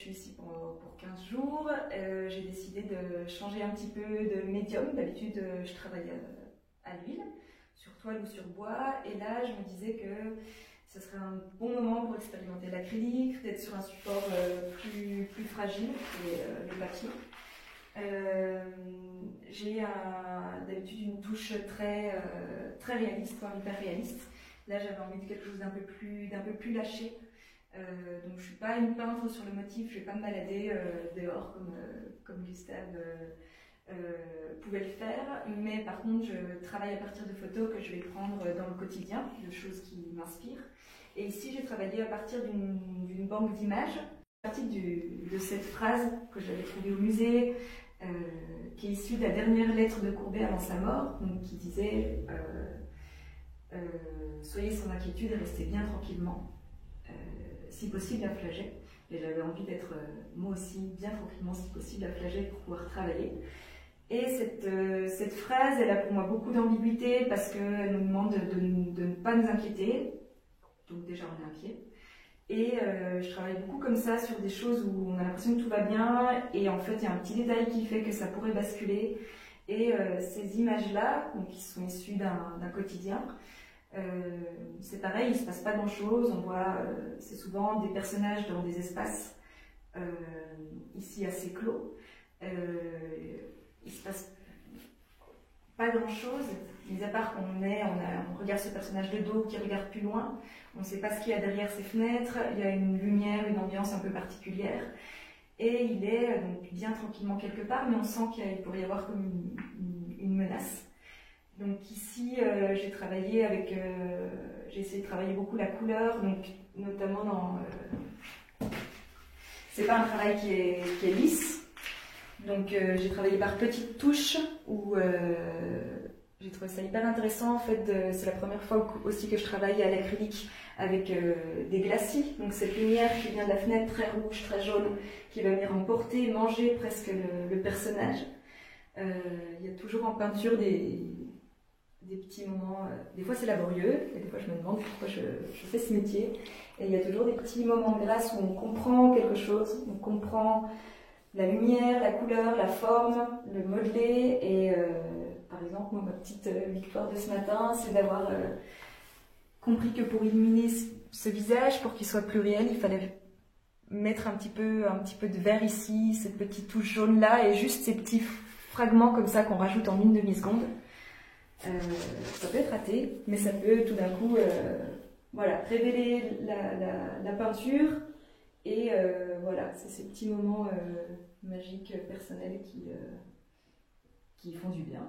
Je suis ici pour 15 jours. J'ai décidé de changer un petit peu de médium. D'habitude, je travaille à l'huile, sur toile ou sur bois. Et là, je me disais que ce serait un bon moment pour expérimenter l'acrylique, peut-être sur un support plus fragile que le papier. J'ai d'habitude une touche très réaliste, voire hyper réaliste. Là, j'avais envie de quelque chose d'un peu plus lâché. Donc je ne suis pas une peintre sur le motif, je ne vais pas me balader dehors comme Gustave pouvait le faire, mais par contre je travaille à partir de photos que je vais prendre dans le quotidien, de choses qui m'inspirent. Et ici j'ai travaillé à partir d'une banque d'images, à partir de cette phrase que j'avais trouvée au musée, qui est issue de la dernière lettre de Courbet avant sa mort, donc, qui disait soyez sans inquiétude et restez bien tranquillement. Si possible à Flagey, et j'avais envie d'être moi aussi bien tranquillement si possible à Flagey pour pouvoir travailler. Et cette phrase, elle a pour moi beaucoup d'ambiguïté parce qu'elle nous demande de ne pas nous inquiéter, donc déjà on est inquiet. Et je travaille beaucoup comme ça sur des choses où on a l'impression que tout va bien et en fait il y a un petit détail qui fait que ça pourrait basculer. Et ces images-là, qui sont issues d'un quotidien, c'est pareil, il ne se passe pas grand chose, on voit, c'est souvent des personnages dans des espaces ici assez clos. Il ne se passe pas grand chose, mis à part on regarde ce personnage de dos qui regarde plus loin, on ne sait pas ce qu'il y a derrière ces fenêtres, il y a une lumière, une ambiance un peu particulière, et il est donc bien tranquillement quelque part, mais on sent qu'il pourrait y avoir comme une menace. Donc ici, j'ai travaillé j'ai essayé de travailler beaucoup la couleur, donc notamment dans... c'est pas un travail qui est lisse, donc j'ai travaillé par petites touches où j'ai trouvé ça hyper intéressant. En fait, c'est la première fois aussi que je travaille à l'acrylique avec des glacis, donc cette lumière qui vient de la fenêtre très rouge, très jaune, qui va venir emporter, manger presque le personnage. Il y a toujours en peinture des petits moments, des fois c'est laborieux, et des fois je me demande pourquoi je fais ce métier. Et il y a toujours des petits moments de grâce où on comprend quelque chose, on comprend la lumière, la couleur, la forme, le modelé. Et par exemple, moi, ma petite victoire de ce matin, c'est d'avoir compris que pour illuminer ce visage, pour qu'il soit plus réel, il fallait mettre un petit peu de vert ici, cette petite touche jaune là, et juste ces petits fragments comme ça qu'on rajoute en une demi-seconde. Ça peut être raté, mais ça peut tout d'un coup voilà, révéler la peinture et voilà, c'est ces petits moments magiques, personnels qui font du bien.